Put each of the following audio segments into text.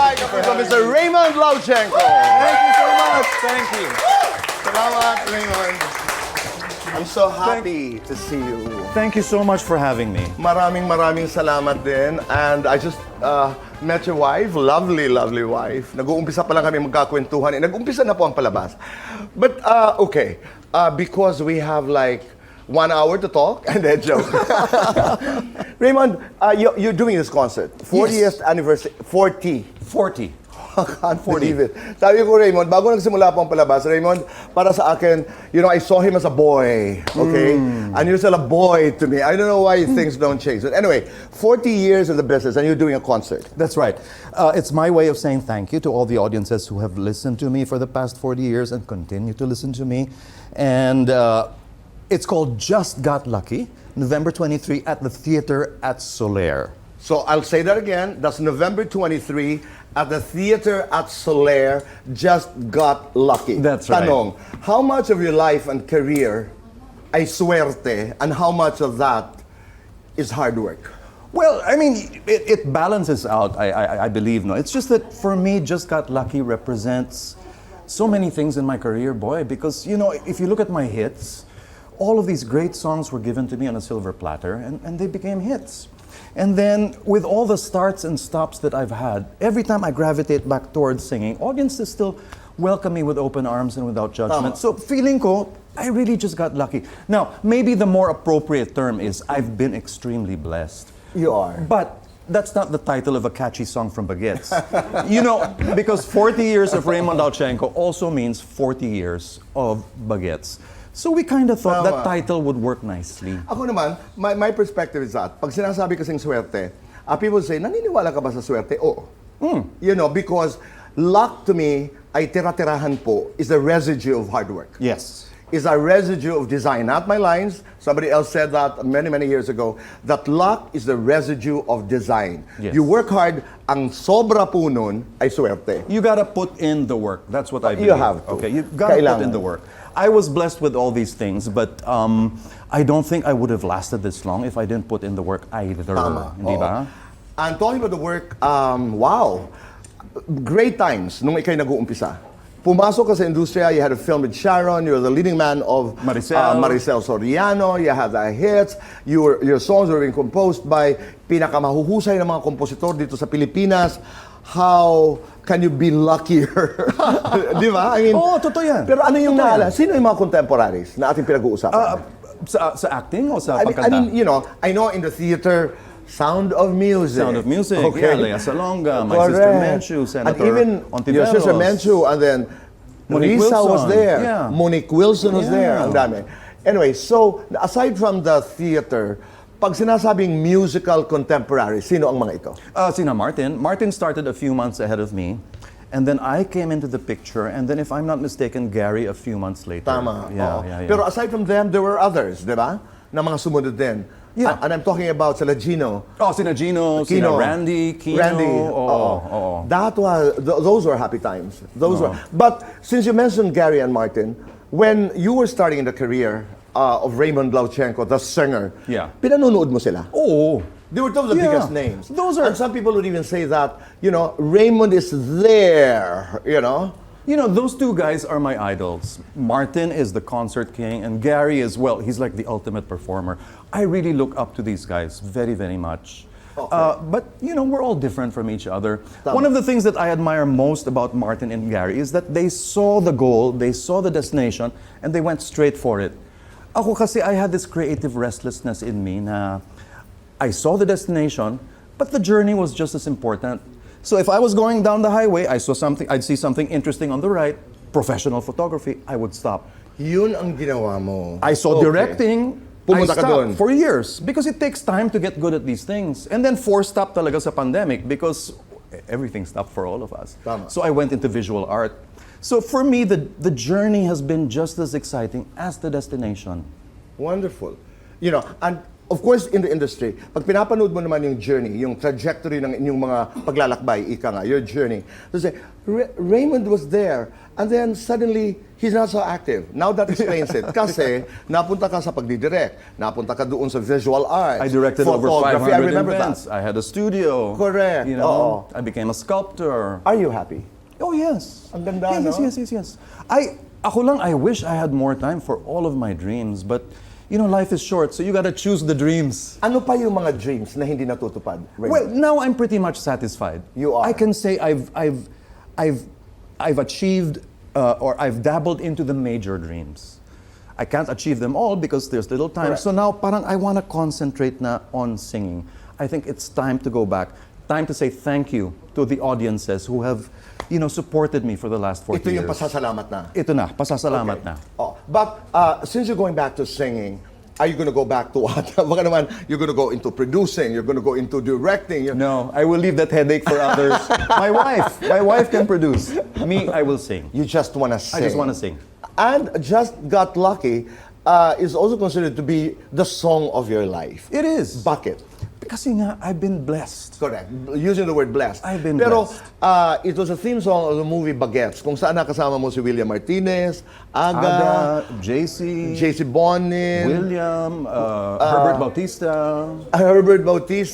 right, Kapuso, Mr. Raymond Lauchengco. Thank you so much. Thank you. Salamat, Raymond. I'm so happy to see you. Thank you so much for having me. Maraming salamat din. And I just met your wife, lovely wife. Nag-uumpisa pa lang kami magkakwentuhan. Nag-umpisa na po ang palabas. But, okay, because we have like 1 hour to talk, and then joke. Raymond, you're doing this concert. 40th anniversary. 40. I can't believe it. Sabi ko, Raymond, bago nagsimula po ang palabas, Raymond, para sa akin, you know, I saw him as a boy, okay? And you're still a boy to me. I don't know why things don't change. But anyway, 40 years in the business and you're doing a concert. That's right. It's my way of saying thank you to all the audiences who have listened to me for the past 40 years and continue to listen to me. And it's called Just Got Lucky, November 23 at the Theater at Soler. So I'll say that again. That's November 23 at the Theater at Soler. Just Got Lucky. That's right. Tanong, how much of your life and career ay suerte and how much of that is hard work? Well, I mean, it balances out, I believe. No, it's just that for me, Just Got Lucky represents so many things in my career, boy. Because, you know, if you look at my hits, all of these great songs were given to me on a silver platter and they became hits. And then, with all the starts and stops that I've had, every time I gravitate back towards singing, audiences still welcome me with open arms and without judgment. So, feeling ko, I really just got lucky. Now, maybe the more appropriate term is, I've been extremely blessed. You are. But that's not the title of a catchy song from Bagets. You know, because 40 years of Raymond Lauchengco also means 40 years of Bagets. So we kind of thought that title would work nicely. Ako naman, my perspective is that, pag sinasabi kasing swerte, people say, naniniwala ka ba sa swerte? Oo. You know, because luck to me, ay tira-tirahan po, is the residue of hard work. Yes. Is a residue of design. Not my lines. Somebody else said that many years ago, that luck is the residue of design. Yes. You work hard, ang sobra po nun ay swerte. You gotta put in the work. That's what I believe. You have to. Okay, you gotta Kailangan. put in the work. I was blessed with all these things, but I don't think I would have lasted this long if I didn't put in the work either. Tama. Hindi ba? And talking about the work, wow. Great times nung ikay nag-uumpisa. Pumasok ka sa industriya, you had a film with Sharon, you're the leading man of Maricel Soriano, you had the hits, your songs were being composed by pinakamahuhusay ng mga kompositor dito sa Pilipinas. How can you be luckier? Di ba? I mean, totoo yan. Pero ano yung Totoo yan. naala? Sino yung mga contemporaries na ating pinag-uusapan? Sa acting o sa I pagkanta? mean, you know, I know in the theater, Sound of Music. Sound of Music, Okay. yeah, Lea Salonga, my Correct. sister Menchu, Senator And even your Ontiveros. sister Menchu, and then Monique Risa was Wilson. there. Yeah. Monique Wilson was there. Yeah. Ang dami. Anyway, so aside from the theater, pag sinasabing musical contemporary, sino ang mga ito? Sina Martin. Martin started a few months ahead of me. And then I came into the picture, and then if I'm not mistaken, Gary a few months later. Tama. Yeah, Oo. yeah. Pero aside from them, there were others, di ba? Na mga sumunod din. Yeah. And I'm talking about sila Gino. Sina Gino, sina Randy, Kino. Oo. That was, those were happy times. Those were. But since you mentioned Gary and Martin, when you were starting in the career of Raymond Lauchengco, the singer, pinanunood mo sila? Oo. They were two of the biggest names. Those are... And some people would even say that, you know, Raymond is there, you know? You know, those two guys are my idols. Martin is the concert king, and Gary is, well, he's like the ultimate performer. I really look up to these guys very much. Okay. But, you know, we're all different from each other. One of the things that I admire most about Martin and Gary is that they saw the goal, they saw the destination, and they went straight for it. Ako kasi, I had this creative restlessness in me na I saw the destination, but the journey was just as important. So if I was going down the highway, I'd see something interesting on the right, professional photography, I would stop. Yun ang ginawa mo. I saw directing, Pumunta I ka doon. stopped for years because it takes time to get good at these things. And then stop talaga sa pandemic because everything stopped for all of us. Tama. So I went into visual art. So for me, the journey has been just as exciting as the destination. Wonderful. You know, and of course, in the industry, pag pinapanood mo naman yung journey, yung trajectory ng inyong mga paglalakbay, ika nga, your journey, so say, Raymond was there, and then suddenly, he's not so active. Now that explains it. Kasi, napunta ka sa pagdidirect, napunta ka doon sa visual arts, I directed over photography, 500 I remember events. that. I had a studio. Correct. You know, I became a sculptor. Are you happy? Oh, yes. Ang ganda, yes, no? Yes. Ako lang, I wish I had more time for all of my dreams, but you know, life is short, so you gotta choose the dreams. Ano pa yung mga dreams na hindi natutupad, Raymond? Well, now I'm pretty much satisfied. You are. I can say I've achieved or I've dabbled into the major dreams. I can't achieve them all because there's little time. Correct. So now, parang I wanna concentrate na on singing. I think it's time to go back. Time to say thank you to the audiences who have, you know, supported me for the last 40 Ito yung years. pasasalamat na. Ito na, pasasalamat Okay. na. Oh, but since you're going back to singing, are you going to go back to what? Baka naman, you're going to go into producing, you're going to go into directing. No, I will leave that headache for others. My wife can produce. Me, I will sing. You just want to sing. I just want to sing. And Just Got Lucky is also considered to be the song of your life. It is. Bakit? Kasi nga, I've been blessed. Correct. Using the word blessed. I've been Pero blessed. It was a theme song of the movie Bagets, kung saan nakasama mo si William Martinez, Aga, JC Bonin, William, Herbert Bautista,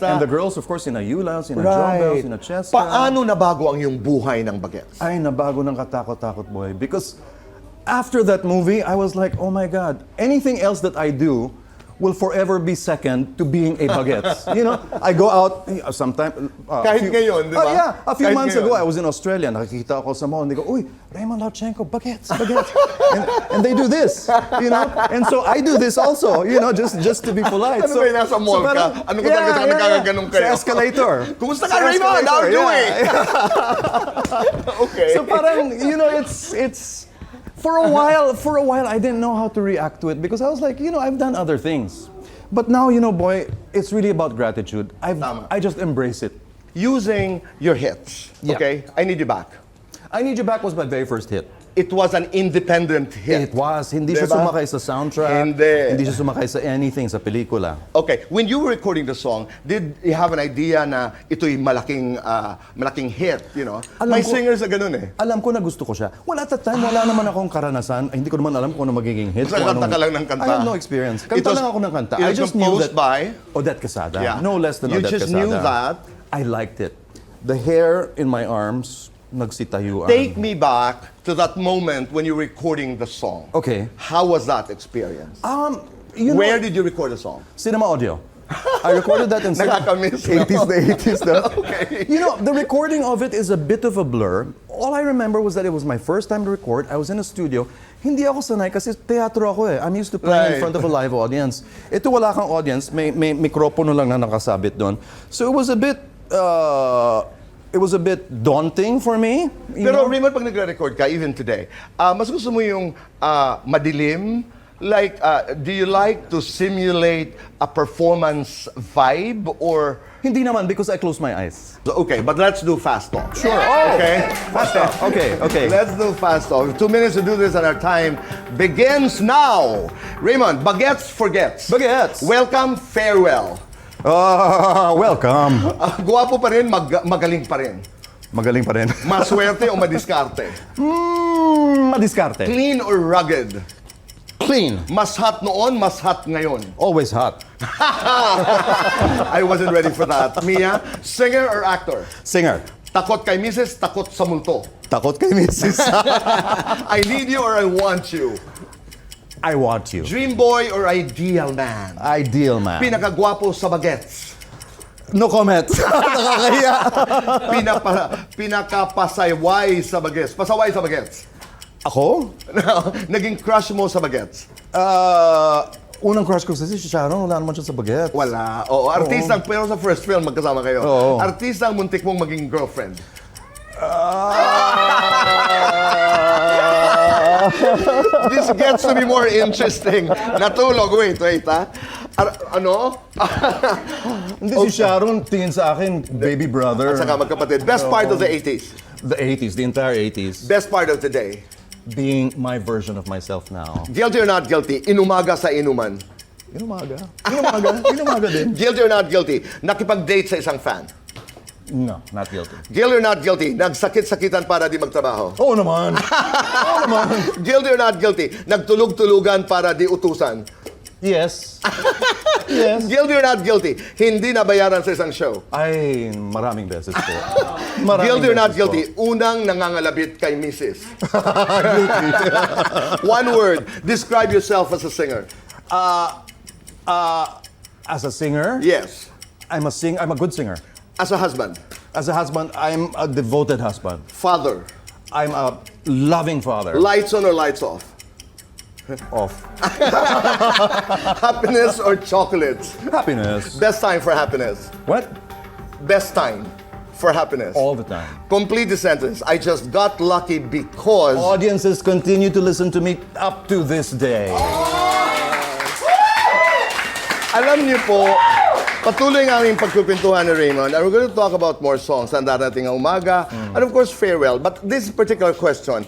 and the girls, of course, sina Yula, sina Jobel, sina Cheska. Paano nabago ang iyong buhay ng Bagets? Ay, nabago ng katakot-takot, boy. Because after that movie, I was like, oh my God, anything else that I do will forever be second to being a Bagets. You know, I go out sometimes. Kahit ngayon, di ba? Yeah, a few Kahit months ngayon. ago, I was in Australia. Nakikita ako sa mall, and they go, uy, Raymond Lauchengco, Bagets. and they do this, you know? And so I do this also, you know, just to be polite. Ano ba yung nasa mall ka? Ano ko talaga saan nagkakaganong kayo? Sa escalator. Kumusta ka, Raymond? How are you doing? Okay. So parang, you know, it's for a while I didn't know how to react to it because I was like, you know, I've done other things. But now, you know, boy, it's really about gratitude. Tama. I just embrace it. Using your hits, Yeah. okay? I Need You Back. I Need You Back was my very first hit. It was an independent hit. It was. Hindi siya Diba? sumakay sa soundtrack. Hindi. siya sumakay sa anything, sa pelikula. Okay, when you were recording the song, did you have an idea na ito'y malaking hit, you know? May singers na ganun eh. Alam ko na gusto ko siya. Well, at that time, wala naman akong karanasan. Ay, hindi ko naman alam kung ano magiging hit. Basta kung kanta anong- ka lang ng kanta. I have no experience. It Kanta was- lang ako ng kanta. it I was just knew composed that... by- Odette Quesada. Yeah. No less than You Odette just Quesada. knew that. I liked it. The hair in my arms, nagsitayuan. Take me back to that moment when you're recording the song. Okay. How was that experience? You know, Where did you record the song? Cinema audio. I recorded that in Nakakamiss, no? 80s. Okay. You know, the recording of it is a bit of a blur. All I remember was that it was my first time to record. I was in a studio. Hindi ako sanay kasi teatro ako eh. I'm used to playing in Right. front of a live audience. Ito wala kang audience, may mikropono lang na nakasabit doon. So it was a bit daunting for me. you Pero know? Raymond, pag nagre-record ka, even today, mas gusto mo yung madilim? Like, do you like to simulate a performance vibe or... Hindi naman because I close my eyes. Okay, but let's do fast talk. Sure. Oh, Okay? fast talk. Okay. Let's do fast talk. 2 minutes to do this and our time begins now. Raymond, Bagets forgets. Bagets. Welcome, farewell. Welcome. Guwapo pa rin, magaling pa rin. Magaling pa rin. Maswerte o madiskarte? Madiskarte. Clean or rugged? Clean. Mas hot noon, mas hot ngayon. Always hot. I wasn't ready for that. Mia, singer or actor? Singer. Takot kay misis, takot sa multo. Takot kay misis. I need you or I want you? I want you. Dream boy or ideal man? Ideal man. Pinakagwapo sa Bagets. No comment. Nakakahiya. Pinakapasayway sa Bagets. Pasaway sa Bagets. Ako? Naging crush mo sa Bagets? Unang crush ko sa si Sharon, wala naman siya sa Bagets. Wala. Oo, artistang, pero sa first film magkasama kayo. Oo. Artistang muntik mong maging girlfriend. This gets to be more interesting. Natulog. Wait, ha? Ano? Hindi si Sharon, tingin sa akin, baby brother. Saka magkapatid. Best part of the 80s. The 80s, the entire 80s. Best part of today. Being my version of myself now. Guilty or not guilty, inumaga sa inuman. Inumaga. Inumaga din. Guilty or not guilty? Nakipag-date sa isang fan. No, not guilty. Guilty or not guilty? Nagsakit-sakitan para di magtrabaho. Oo naman. Oo naman. Guilty or not guilty? Nagtulog-tulugan para di utusan. Yes. Yes. Guilty or not guilty? Hindi nabayaran sa isang show. Ay, maraming beses po. Guilty or not guilty? Unang nangangalabit kay Mrs. Guilty. One word. Describe yourself as a singer. As a singer, Yes. I'm a good singer. As a husband. As a husband, I'm a devoted husband. Father. I'm a loving father. Lights on or lights off? Off. Happiness or chocolates? Happiness. Best time for happiness. What? Best time for happiness. All the time. Complete the sentence. I just got lucky because... Audiences continue to listen to me up to this day. Alam niyo po, patuloy ang aming pagkupintuhan ni Raymond, and we're going to talk about more songs na darating ang umaga, and of course, farewell. But this particular question,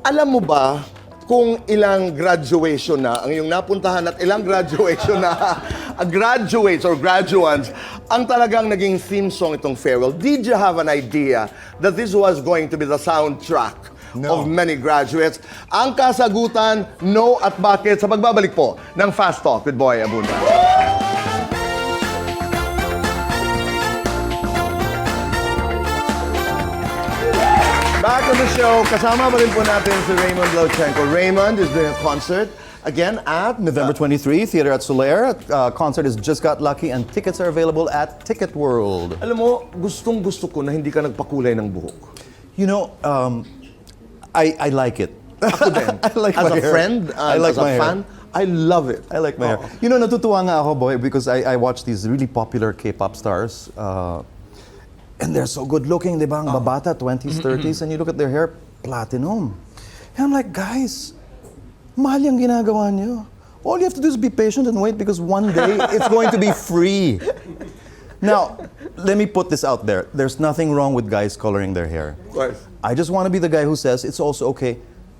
alam mo ba kung ilang graduation na ang iyong napuntahan at ilang graduation na graduates or graduates ang talagang naging theme song itong farewell? Did you have an idea that this was going to be the soundtrack of many graduates? Ang kasagutan, no at bakit sa pagbabalik po ng Fast Talk with Boy Abunda. Back on the show, kasama pa rin po natin si Raymond Lauchengco. Raymond is doing a concert again at November 23, Theater at Soler. Concert is Just Got Lucky and tickets are available at Ticket World. Alam mo, gustong-gusto ko na hindi ka nagpakulay ng buhok. You know, I like it. Ako din. I like as my a hair. friend, I like as a my hair. fan, I love it. I like my hair. You know, natutuwa nga ako, boy, because I watch these really popular K-pop stars. And they're so good looking, di ba? Ang babata, 20s, 30s, and you look at their hair, platinum. And I'm like, guys, mahal yung ginagawa niyo. All you have to do is be patient and wait because one day it's going to be free. Now, let me put this out there. There's nothing wrong with guys coloring their hair. Of course. I just want to be the guy who says it's also okay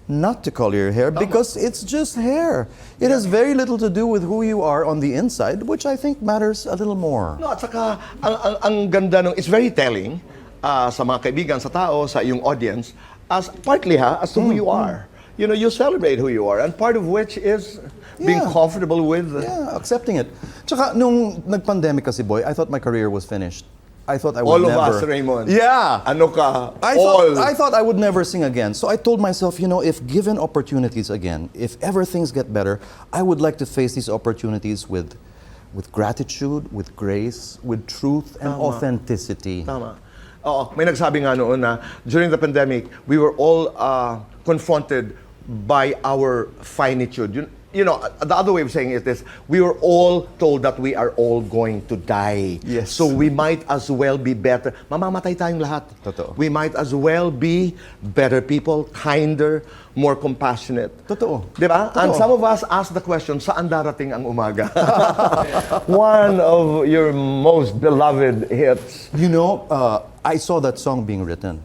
not to color your hair because it's just hair. It has very little to do with who you are on the inside, which I think matters a little more. No, at saka, ang ganda nung, it's very telling sa mga kaibigan, sa tao, sa iyong audience, as partly as to who you are. You know, you celebrate who you are, and part of which is being comfortable with... Yeah, accepting it. Tsaka, nung nag-pandemic kasi, boy, I thought my career was finished. I thought I would All never... of us, Raymond. Yeah. Ano ka? I thought I would never sing again. So I told myself, you know, if given opportunities again, if ever things get better, I would like to face these opportunities with gratitude, with grace, with truth and authenticity. Tama. Oo, may nagsabi nga noon na during the pandemic, we were all confronted by our finitude. You know, the other way of saying it is, we were all told that we are all going to die. Yes. So we might as well be better. Mamamatay tayong lahat. Totoo. We might as well be better people, kinder, more compassionate. Totoo. Diba? And Totoo. some of us ask the question, saan darating ang umaga? One of your most beloved hits. You know, I saw that song being written.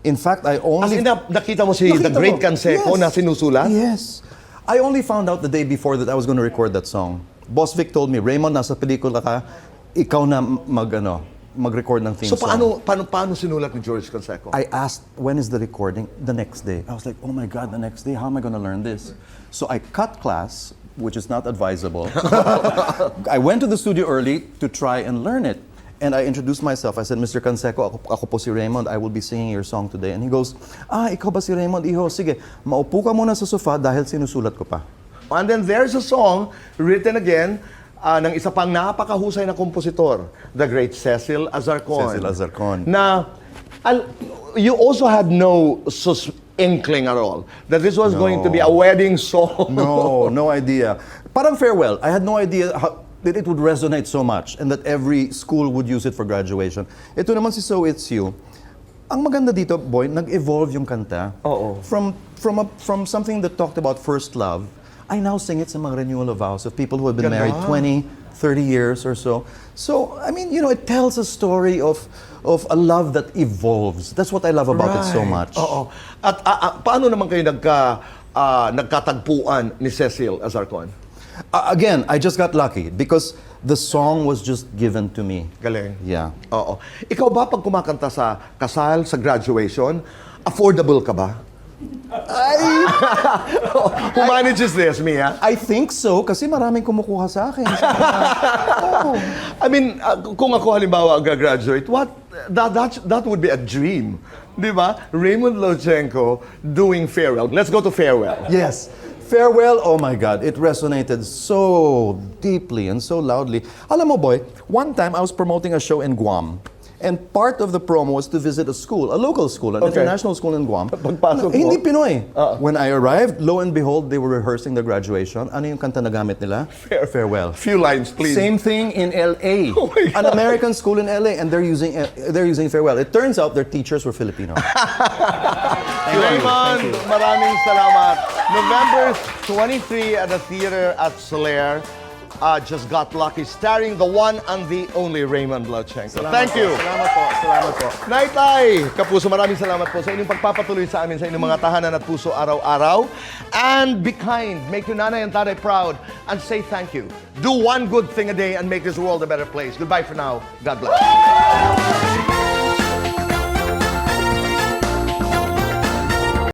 In fact, I As only... in, nakita mo si The Nakita Great mo. Canseco Yes. na sinusulat? Yes. I only found out the day before that I was going to record that song. Boss Vic told me, Raymond, nasa pelikula ka, ikaw na mag-record ng theme So song. paano sinulat ni George Canseco? I asked, when is the recording? The next day. I was like, oh my God, the next day, how am I going to learn this? So I cut class, which is not advisable. I went to the studio early to try and learn it. And I introduced myself. I said, Mr. Canseco, ako po si Raymond. I will be singing your song today. And he goes, ikaw ba si Raymond? Iho, sige, maupo ka muna sa sofa dahil sinusulat ko pa. And then there's a song written again ng isa pang napakahusay na kompositor, the great Cecil Azarcon. Cecil Azarcon. Na, you also had no inkling at all that this was going to be a wedding song. No idea. Parang farewell. I had no idea that it would resonate so much and that every school would use it for graduation. Ito naman si So It's You. Ang maganda dito, boy, nag-evolve yung kanta. Oo. From something that talked about first love, I now sing it sa mga renewal of vows of people who have been married 20, 30 years or so. So, I mean, you know, it tells a story of a love that evolves. That's what I love about it so much. Oo. At paano naman kayo nagkatagpuan ni Cecil Azarcon? Again, I just got lucky because the song was just given to me. Galing. Yeah. Oo. Ikaw ba pag kumakanta sa kasal, sa graduation, affordable ka ba? Who manages this, Mia? I think so kasi maraming kumukuha sa akin. Oh. I mean, kung ako halimbawa graduate, that would be a dream. Di ba? Raymond Lauchengco doing farewell. Let's go to farewell. Yes. Farewell, oh my God, it resonated so deeply and so loudly. Alam mo, boy, one time I was promoting a show in Guam. And part of the promo was to visit a school, a local school, an international school in Guam. Pagpasok mo? Hindi Pinoy. When I arrived, lo and behold, they were rehearsing the graduation. Ano yung kanta na gamit nila? Farewell. Few lines, please. Same thing in LA. Oh my God. An American school in LA, and they're using farewell. It turns out their teachers were Filipino. Raymond, maraming salamat. November 23 at the theater at Soler. Just got lucky, starring the one and the only Raymond Lauchengco. Thank you. Salamat po. Salamat po. Naitay, Kapuso, maraming salamat po sa inyong pagpapatuloy sa amin sa inyong mga tahanan at puso araw-araw. And be kind, make your nanay and tatay proud, and say thank you. Do one good thing a day and make this world a better place. Goodbye for now. God bless.